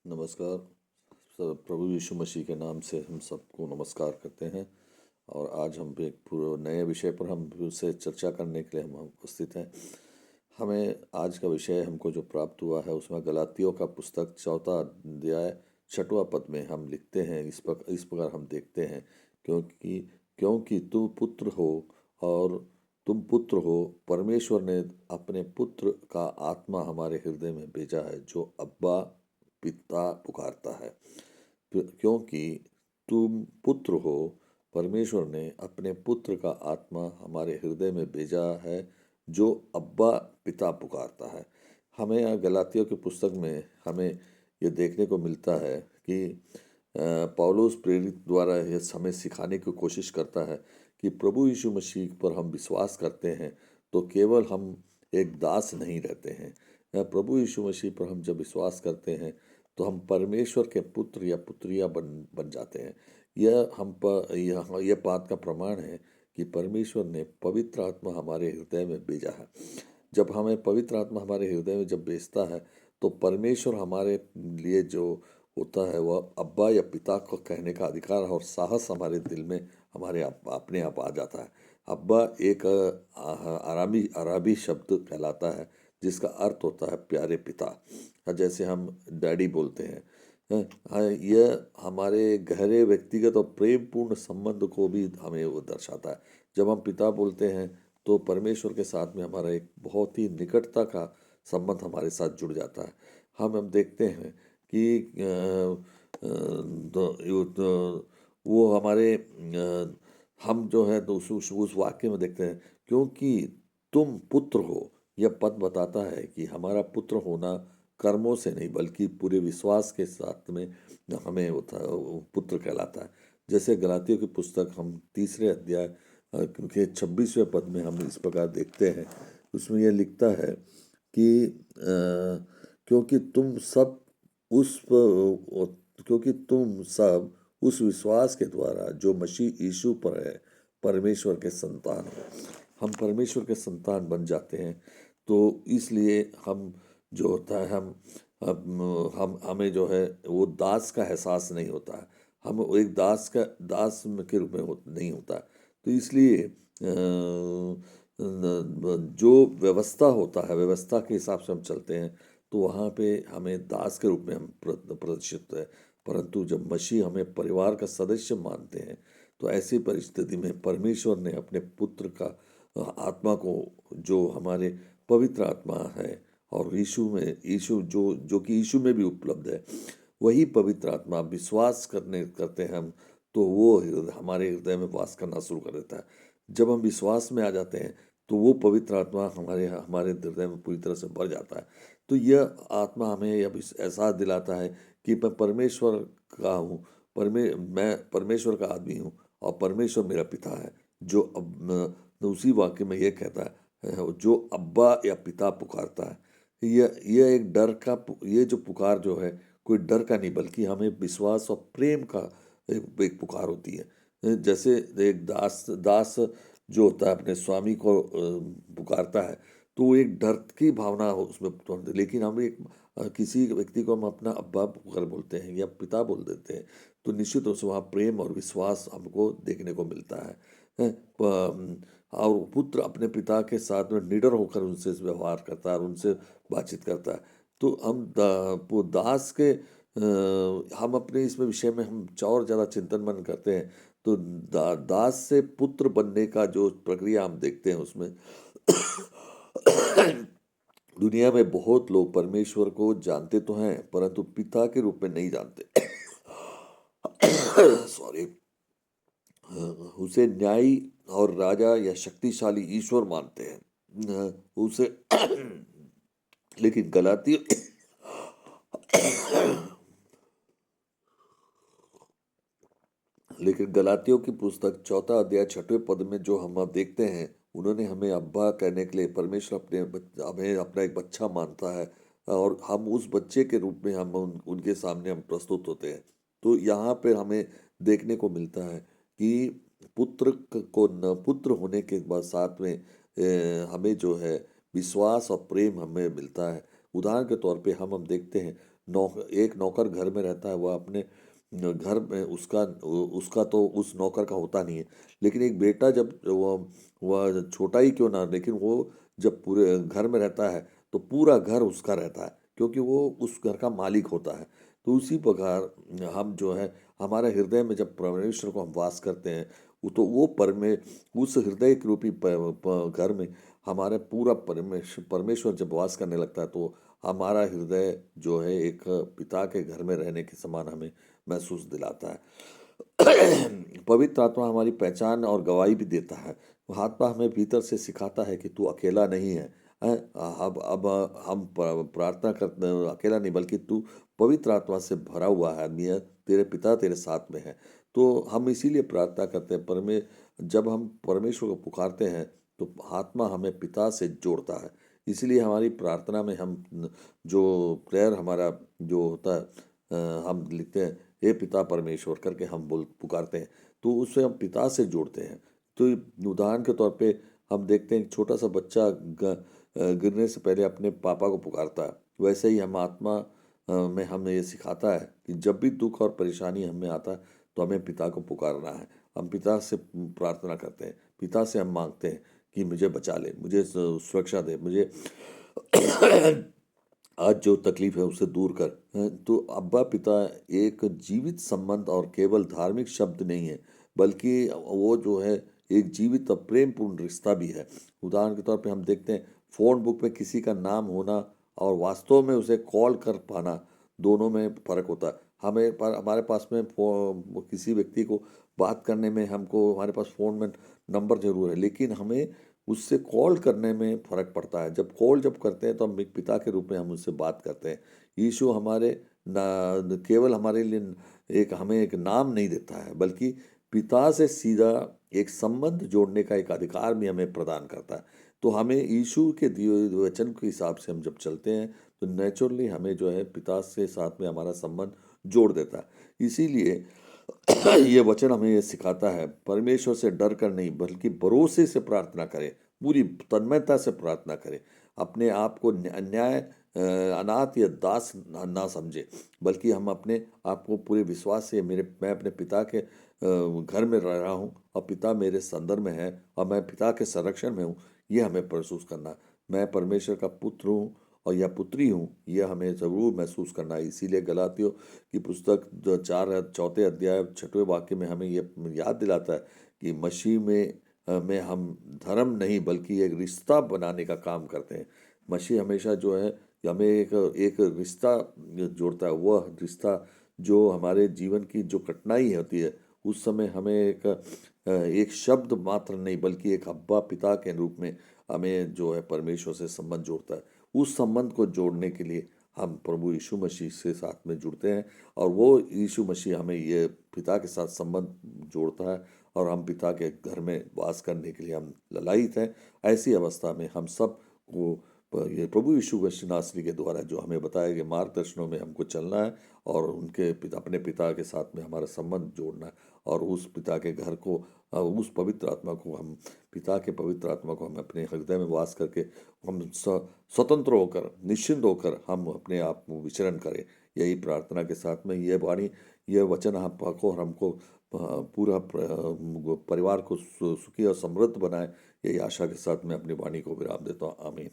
नमस्कार। सब प्रभु यीशु मसीह के नाम से हम सबको नमस्कार करते हैं। और आज हम एक पूरे नए विषय पर हम फिर से चर्चा करने के लिए हम उपस्थित हैं। हमें आज का विषय हमको जो प्राप्त हुआ है उसमें गलातियों का पुस्तक 4 अध्याय 6वां पद में हम लिखते हैं, इस प्रकार हम देखते हैं, क्योंकि क्योंकि तुम पुत्र हो, परमेश्वर ने अपने पुत्र का आत्मा हमारे हृदय में भेजा है, जो अब्बा पिता पुकारता है। क्योंकि तुम पुत्र हो, परमेश्वर ने अपने पुत्र का आत्मा हमारे हृदय में भेजा है, जो अब्बा पिता पुकारता है। हमें यहाँ गलातियों की पुस्तक में हमें ये देखने को मिलता है कि पौलुस प्रेरित द्वारा यह हमें सिखाने की कोशिश करता है कि प्रभु यीशु मसीह पर हम विश्वास करते हैं तो केवल हम एक दास नहीं रहते हैं। प्रभु यीशु मसीह पर हम जब विश्वास करते हैं तो हम परमेश्वर के पुत्र या पुत्रियां बन जाते हैं। यह बात का प्रमाण है कि परमेश्वर ने पवित्र आत्मा हमारे हृदय में भेजा है। जब हमें पवित्र आत्मा हमारे हृदय में जब भेजता है तो परमेश्वर हमारे लिए जो होता है वह अब्बा या पिता को कहने का अधिकार और साहस हमारे दिल में अपने आप आ जाता है। अब्बा एक अराबी अराबी शब्द कहलाता है, जिसका अर्थ होता है प्यारे पिता। जैसे हम डैडी बोलते हैं। यह हमारे गहरे व्यक्तिगत और प्रेम पूर्ण संबंध को भी हमें वो दर्शाता है। जब हम पिता बोलते हैं तो परमेश्वर के साथ में हमारा एक बहुत ही निकटता का संबंध हमारे साथ जुड़ जाता है। हम देखते हैं कि वो हमारे हम जो है तो उस वाक्य में देखते हैं, क्योंकि तुम पुत्र हो। यह पद बताता है कि हमारा पुत्र होना कर्मों से नहीं बल्कि पूरे विश्वास के साथ में हमें वो पुत्र कहलाता है। जैसे गलातियों की पुस्तक हम 3 अध्याय के 26वें पद में हम इस प्रकार देखते हैं। उसमें यह लिखता है कि क्योंकि तुम सब उस क्योंकि तुम सब उस विश्वास के द्वारा जो मसीह यीशु पर है परमेश्वर के संतान हो। हम परमेश्वर के संतान बन जाते हैं। तो इसलिए हम जो होता है हम हमें जो है वो दास का एहसास नहीं होता है। हम एक दास के रूप में नहीं होता है। तो इसलिए जो व्यवस्था होता है, व्यवस्था के हिसाब से हम चलते हैं तो वहाँ पे हमें दास के रूप में हम प्रदर्शित है। परंतु जब मसीह हमें परिवार का सदस्य मानते हैं तो ऐसी परिस्थिति में परमेश्वर ने अपने पुत्र का आत्मा को, जो हमारे पवित्र आत्मा है और यीशु कि यीशु में भी उपलब्ध है, वही पवित्र आत्मा विश्वास करते हैं हम तो वो हमारे हृदय में वास करना शुरू कर देता है। जब हम विश्वास में आ जाते हैं तो वो पवित्र आत्मा हमारे हमारे हृदय में पूरी तरह से भर जाता है। तो यह आत्मा हमें यह एहसास दिलाता है कि मैं परमेश्वर का हूँ, मैं परमेश्वर का आदमी हूँ और परमेश्वर मेरा पिता है। जो तो उसी वाक्य में यह कहता है, जो अब्बा या पिता पुकारता है। यह एक ये जो पुकार जो है कोई डर का नहीं बल्कि हमें विश्वास और प्रेम का एक पुकार होती है। जैसे एक दास जो होता है अपने स्वामी को पुकारता है तो वो एक डर की भावना उसमें तुरंत, लेकिन हम एक किसी व्यक्ति को हम अपना अब्बा पुकार बोलते हैं या पिता बोल देते हैं तो निश्चित रूप से वहाँ प्रेम और विश्वास हमको देखने को मिलता है। और पुत्र अपने पिता के साथ में निडर होकर उनसे व्यवहार करता है और उनसे बातचीत करता है। तो वो दास के हम अपने इसमें विषय में हम और ज़्यादा चिंतन मन करते हैं तो दास से पुत्र बनने का जो प्रक्रिया हम देखते हैं उसमें दुनिया में बहुत लोग परमेश्वर को जानते तो हैं परंतु पिता के रूप में नहीं जानते। सॉरी। उसे न्यायी और राजा या शक्तिशाली ईश्वर मानते हैं। उसे लेकिन गलातियों की पुस्तक 4 अध्याय 6वें पद में जो हम अब देखते हैं, उन्होंने हमें अब्बा कहने के लिए परमेश्वर हमें अपना एक बच्चा मानता है और हम उस बच्चे के रूप में हम उनके सामने हम प्रस्तुत होते हैं। तो यहाँ पे हमें देखने को मिलता है कि पुत्र होने के बाद साथ में हमें जो है विश्वास और प्रेम हमें मिलता है। उदाहरण के तौर पे हम देखते हैं एक नौकर घर में रहता है, वह अपने घर में उसका उसका तो उस नौकर का होता नहीं है, लेकिन एक बेटा जब वह छोटा ही क्यों ना, लेकिन वो जब पूरे घर में रहता है तो पूरा घर उसका रहता है, क्योंकि वो उस घर का मालिक होता है। तो उसी प्रकार हम जो है, हमारे हृदय में जब परमेश्वर को हम वास करते हैं, तो वो उस हृदय के रूपी घर में हमारे पूरा परमेश्वर परमेश्वर जब वास करने लगता है, तो हमारा हृदय जो है एक पिता के घर में रहने के समान हमें महसूस दिलाता है। पवित्र आत्मा हमारी पहचान और गवाही भी देता है। वो आत्मा हमें भीतर से सिखाता है कि तू अकेला नहीं है। हैं? अब हम प्रार्थना करते अकेला नहीं, बल्कि तू पवित्र आत्मा से भरा हुआ है, मियाँ तेरे पिता तेरे साथ में है। तो हम इसीलिए प्रार्थना करते हैं, जब हम परमेश्वर को पुकारते हैं तो आत्मा हमें पिता से जोड़ता है। इसलिए हमारी प्रार्थना में हम जो प्रेयर हमारा जो होता है, हम लिखते हैं हे पिता परमेश्वर करके हम बोल पुकारते हैं, तो उससे हम पिता से जोड़ते हैं। तो उदाहरण के तौर पे हम देखते हैं, छोटा सा बच्चा गिरने से पहले अपने पापा को पुकारता है, वैसे ही हम आत्मा में हमें ये सिखाता है कि जब भी दुख और परेशानी हमें आता है तो हमें पिता को पुकारना है। हम पिता से प्रार्थना करते हैं, पिता से हम मांगते हैं कि मुझे बचा ले, मुझे सुरक्षा दे, मुझे आज जो तकलीफ है उसे दूर कर। तो अब्बा पिता एक जीवित संबंध और केवल धार्मिक शब्द नहीं है, बल्कि वो जो है एक जीवित और प्रेमपूर्ण रिश्ता भी है। उदाहरण के तौर पे हम देखते हैं, फ़ोन बुक में किसी का नाम होना और वास्तव में उसे कॉल कर पाना, दोनों में फ़र्क होता है। हमारे पास में किसी व्यक्ति को बात करने में हमको हमारे पास फ़ोन में नंबर ज़रूर है, लेकिन हमें उससे कॉल करने में फ़र्क पड़ता है। जब करते हैं तो हम एक पिता के रूप में हम उससे बात करते हैं। यीशु हमारे ना केवल हमारे लिए हमें एक नाम नहीं देता है, बल्कि पिता से सीधा एक संबंध जोड़ने का एक अधिकार भी हमें प्रदान करता है। तो हमें यीशु के दिए हुए वचन के हिसाब से हम जब चलते हैं, तो नेचुरली हमें जो है पिता से साथ में हमारा संबंध जोड़ देता है। इसीलिए ये वचन हमें ये सिखाता है, परमेश्वर से डर कर नहीं बल्कि भरोसे से प्रार्थना करें, पूरी तन्मयता से प्रार्थना करें। अपने आप को अन्याय अनाथ या दास ना समझे, बल्कि हम अपने आप को पूरे विश्वास से मैं अपने पिता के घर में रह रहा हूँ और पिता मेरे संदर्भ में है और मैं पिता के संरक्षण में हूँ, ये हमें महसूस करना। मैं परमेश्वर का पुत्र हूँ और या पुत्री हूँ, यह हमें ज़रूर महसूस करना है। इसीलिए गलातियों की पुस्तक चौथे अध्याय 6वें वाक्य में हमें ये याद दिलाता है कि मसीह में हम धर्म नहीं बल्कि एक रिश्ता बनाने का काम करते हैं। मसीह हमेशा जो है हमें एक रिश्ता जोड़ता है, वह रिश्ता जो हमारे जीवन की जो कठिनाई होती है उस समय हमें एक शब्द मात्र नहीं बल्कि एक अब्बा पिता के रूप में हमें जो है परमेश्वर से संबंध जोड़ता है। उस संबंध को जोड़ने के लिए हम प्रभु यीशु मसीह से साथ में जुड़ते हैं और वो यीशु मसीह हमें ये पिता के साथ संबंध जोड़ता है और हम पिता के घर में वास करने के लिए हम ललायित हैं। ऐसी अवस्था में हम सब को ये प्रभु यीशु मसीह नासरी के द्वारा जो हमें बताया गया मार्गदर्शनों में हमको चलना है और अपने पिता के साथ में हमारा संबंध जोड़ना है और उस पिता के घर को उस पवित्र आत्मा को हम पिता के पवित्र आत्मा को हम अपने हृदय में वास करके हम स्वतंत्र होकर निश्चिंत होकर हम अपने आप में विचरण करें। यही प्रार्थना के साथ में ये वचन आपको और हमको पूरा परिवार को सुखी और समृद्ध बनाए, यही आशा के साथ मैं अपनी वाणी को विराम देता हूँ। आमीन।